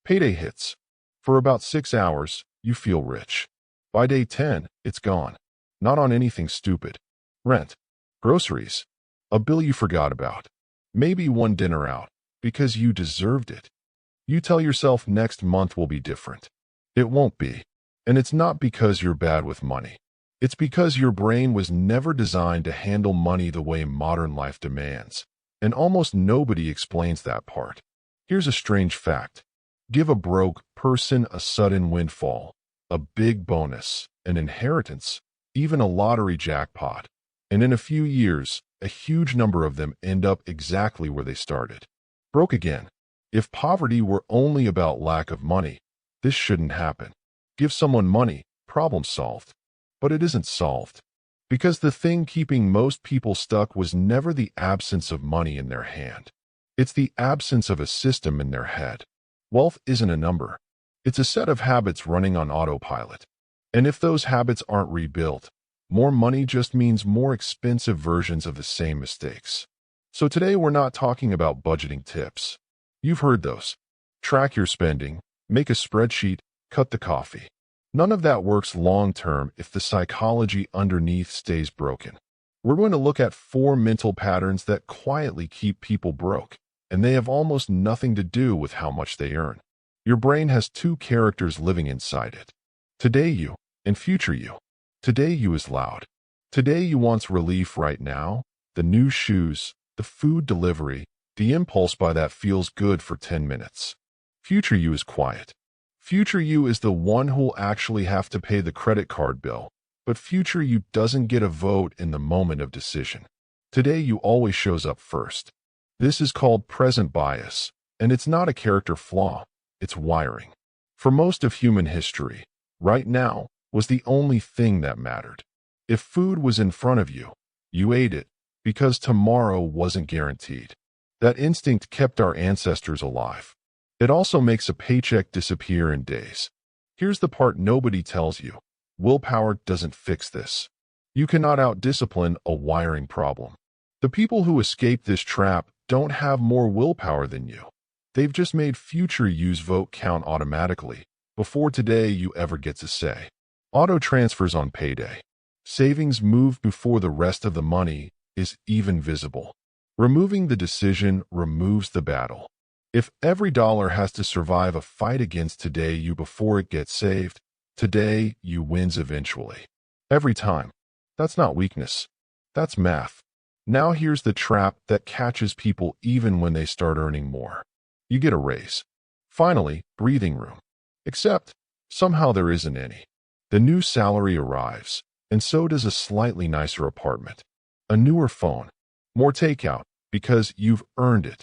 Payday hits. For about 6 hours, you feel rich. By day 10, it's gone. Not on anything stupid. Rent, groceries, a bill you forgot about, maybe one dinner out, because you deserved it. You tell yourself next month will be different. It won't be. And it's not because you're bad with money. It's because your brain was never designed to handle money the way modern life demands. And almost nobody explains that part. Here's a strange fact. Give a broke person a sudden windfall, a big bonus, an inheritance, even a lottery jackpot. And in a few years, a huge number of them end up exactly where they started. Broke again. If poverty were only about lack of money, this shouldn't happen. Give someone money, problem solved. But it isn't solved. Because the thing keeping most people stuck was never the absence of money in their hand. It's the absence of a system in their head. Wealth isn't a number. It's a set of habits running on autopilot. And if those habits aren't rebuilt, more money just means more expensive versions of the same mistakes. So today we're not talking about budgeting tips. You've heard those. Track your spending, make a spreadsheet, cut the coffee. None of that works long-term if the psychology underneath stays broken. We're going to look at 4 mental patterns that quietly keep people broke, and they have almost nothing to do with how much they earn. Your brain has 2 characters living inside it. Today you and future you. Today you is loud. Today you wants relief right now, the new shoes, the food delivery, the impulse buy that feels good for 10 minutes. Future you is quiet. Future you is the one who'll actually have to pay the credit card bill, but future you doesn't get a vote in the moment of decision. Today you always shows up first. This is called present bias, and it's not a character flaw, it's wiring. For most of human history, right now was the only thing that mattered. If food was in front of you, you ate it, because tomorrow wasn't guaranteed. That instinct kept our ancestors alive. It also makes a paycheck disappear in days. Here's the part nobody tells you. Willpower doesn't fix this. You cannot out-discipline a wiring problem. The people who escape this trap don't have more willpower than you. They've just made future you's vote count automatically, before today you ever get to say. Auto transfers on payday. Savings moved before the rest of the money is even visible. Removing the decision removes the battle. If every dollar has to survive a fight against today you before it gets saved, today you wins eventually. Every time. That's not weakness. That's math. Now here's the trap that catches people even when they start earning more. You get a raise. Finally, breathing room. Except, somehow there isn't any. The new salary arrives, and so does a slightly nicer apartment. A newer phone. More takeout, because you've earned it.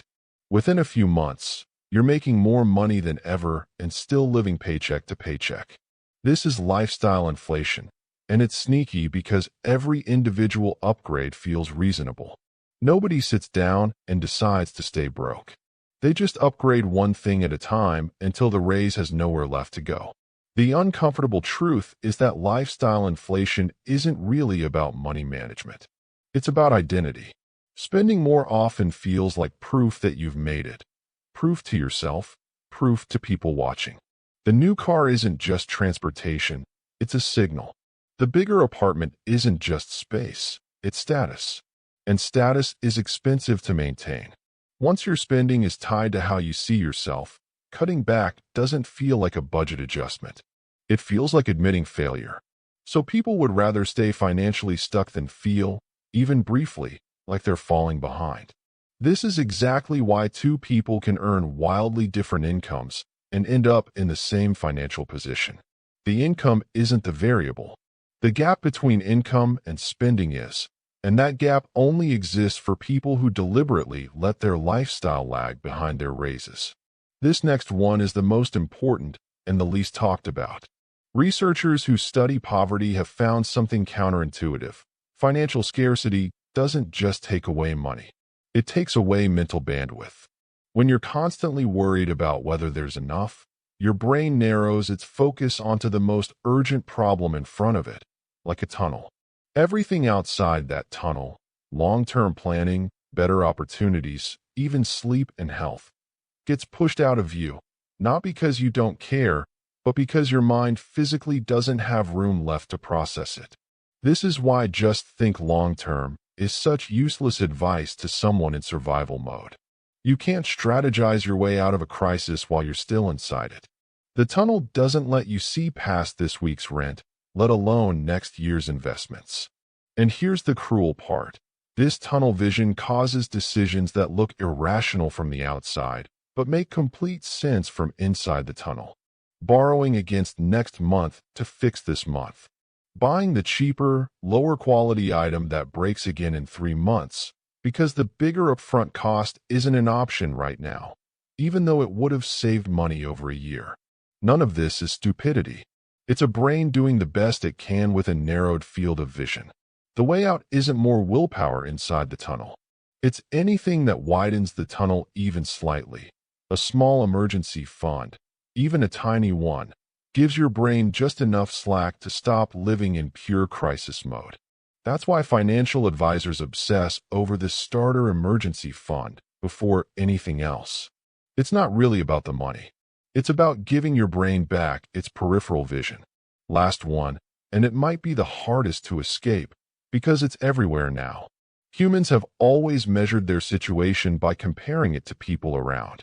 Within a few months, you're making more money than ever and still living paycheck to paycheck. This is lifestyle inflation, and it's sneaky because every individual upgrade feels reasonable. Nobody sits down and decides to stay broke. They just upgrade one thing at a time until the raise has nowhere left to go. The uncomfortable truth is that lifestyle inflation isn't really about money management. It's about identity. Spending more often feels like proof that you've made it. Proof to yourself, proof to people watching. The new car isn't just transportation, it's a signal. The bigger apartment isn't just space, it's status. And status is expensive to maintain. Once your spending is tied to how you see yourself, cutting back doesn't feel like a budget adjustment. It feels like admitting failure. So people would rather stay financially stuck than feel, even briefly, like they're falling behind. This is exactly why 2 people can earn wildly different incomes and end up in the same financial position. The income isn't the variable. The gap between income and spending is, and that gap only exists for people who deliberately let their lifestyle lag behind their raises. This next one is the most important and the least talked about. Researchers who study poverty have found something counterintuitive. Financial scarcity doesn't just take away money. It takes away mental bandwidth. When you're constantly worried about whether there's enough, your brain narrows its focus onto the most urgent problem in front of it, like a tunnel. Everything outside that tunnel, long-term planning, better opportunities, even sleep and health, gets pushed out of view. Not because you don't care, but because your mind physically doesn't have room left to process it. This is why just think long-term is such useless advice to someone in survival mode. You can't strategize your way out of a crisis while you're still inside it. The tunnel doesn't let you see past this week's rent, let alone next year's investments. And here's the cruel part. This tunnel vision causes decisions that look irrational from the outside, but make complete sense from inside the tunnel. Borrowing against next month to fix this month. Buying the cheaper, lower quality item that breaks again in 3 months, because the bigger upfront cost isn't an option right now, even though it would have saved money over a year. None of this is stupidity. It's a brain doing the best it can with a narrowed field of vision. The way out isn't more willpower inside the tunnel. It's anything that widens the tunnel even slightly. A small emergency fund, even a tiny one, gives your brain just enough slack to stop living in pure crisis mode. That's why financial advisors obsess over the starter emergency fund before anything else. It's not really about the money. It's about giving your brain back its peripheral vision. Last one, and it might be the hardest to escape because it's everywhere now. Humans have always measured their situation by comparing it to people around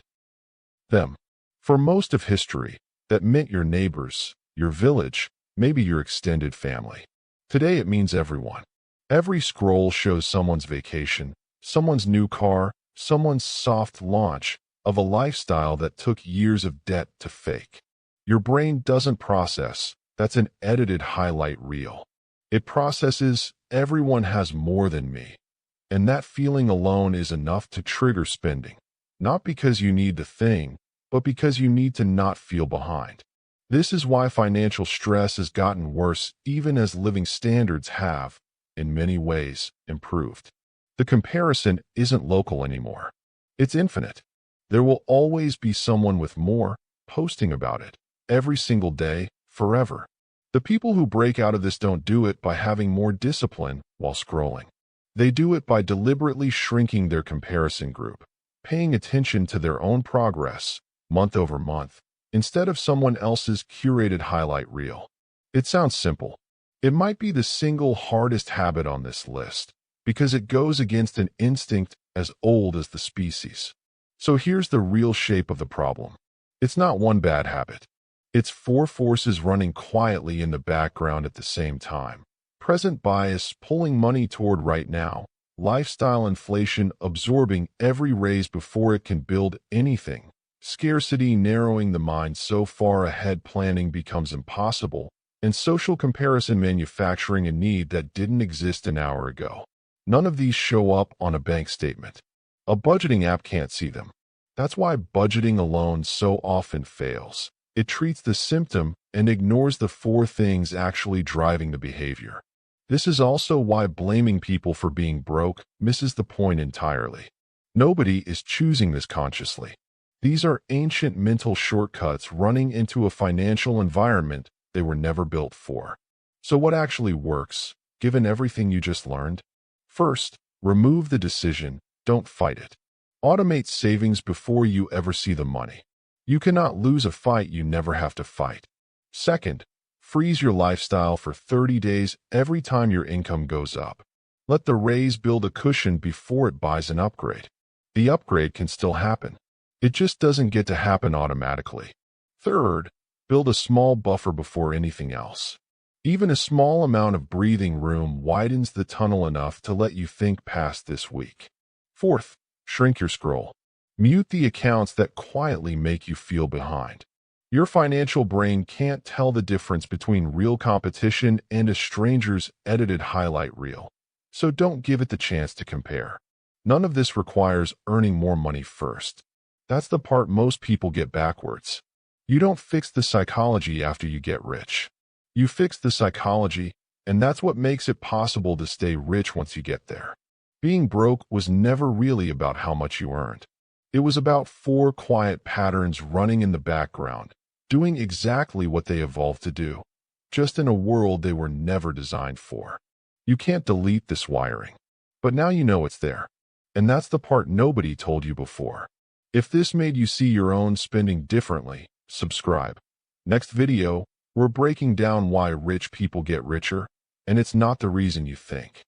them. For most of history, that meant your neighbors, your village, maybe your extended family. Today it means everyone. Every scroll shows someone's vacation, someone's new car, someone's soft launch of a lifestyle that took years of debt to fake. Your brain doesn't process, that's an edited highlight reel. It processes, everyone has more than me. And that feeling alone is enough to trigger spending. Not because you need the thing, but because you need to not feel behind. This is why financial stress has gotten worse even as living standards have, in many ways, improved. The comparison isn't local anymore. It's infinite. There will always be someone with more, posting about it, every single day, forever. The people who break out of this don't do it by having more discipline while scrolling. They do it by deliberately shrinking their comparison group, paying attention to their own progress, month over month, instead of someone else's curated highlight reel. It sounds simple. It might be the single hardest habit on this list, because it goes against an instinct as old as the species. So here's the real shape of the problem. It's not one bad habit. It's 4 forces running quietly in the background at the same time. Present bias pulling money toward right now, lifestyle inflation absorbing every raise before it can build anything, scarcity narrowing the mind so far ahead planning becomes impossible, and social comparison manufacturing a need that didn't exist an hour ago. None of these show up on a bank statement. A budgeting app can't see them. That's why budgeting alone so often fails. It treats the symptom and ignores the 4 things actually driving the behavior. This is also why blaming people for being broke misses the point entirely. Nobody is choosing this consciously. These are ancient mental shortcuts running into a financial environment they were never built for. So what actually works, given everything you just learned? First, remove the decision. Don't fight it. Automate savings before you ever see the money. You cannot lose a fight you never have to fight. Second, freeze your lifestyle for 30 days every time your income goes up. Let the raise build a cushion before it buys an upgrade. The upgrade can still happen. It just doesn't get to happen automatically. Third, build a small buffer before anything else. Even a small amount of breathing room widens the tunnel enough to let you think past this week. Fourth, shrink your scroll. Mute the accounts that quietly make you feel behind. Your financial brain can't tell the difference between real competition and a stranger's edited highlight reel. So don't give it the chance to compare. None of this requires earning more money first. That's the part most people get backwards. You don't fix the psychology after you get rich. You fix the psychology, and that's what makes it possible to stay rich once you get there. Being broke was never really about how much you earned. It was about 4 quiet patterns running in the background, doing exactly what they evolved to do, just in a world they were never designed for. You can't delete this wiring, but now you know it's there. And that's the part nobody told you before. If this made you see your own spending differently, subscribe. Next video, we're breaking down why rich people get richer, and it's not the reason you think.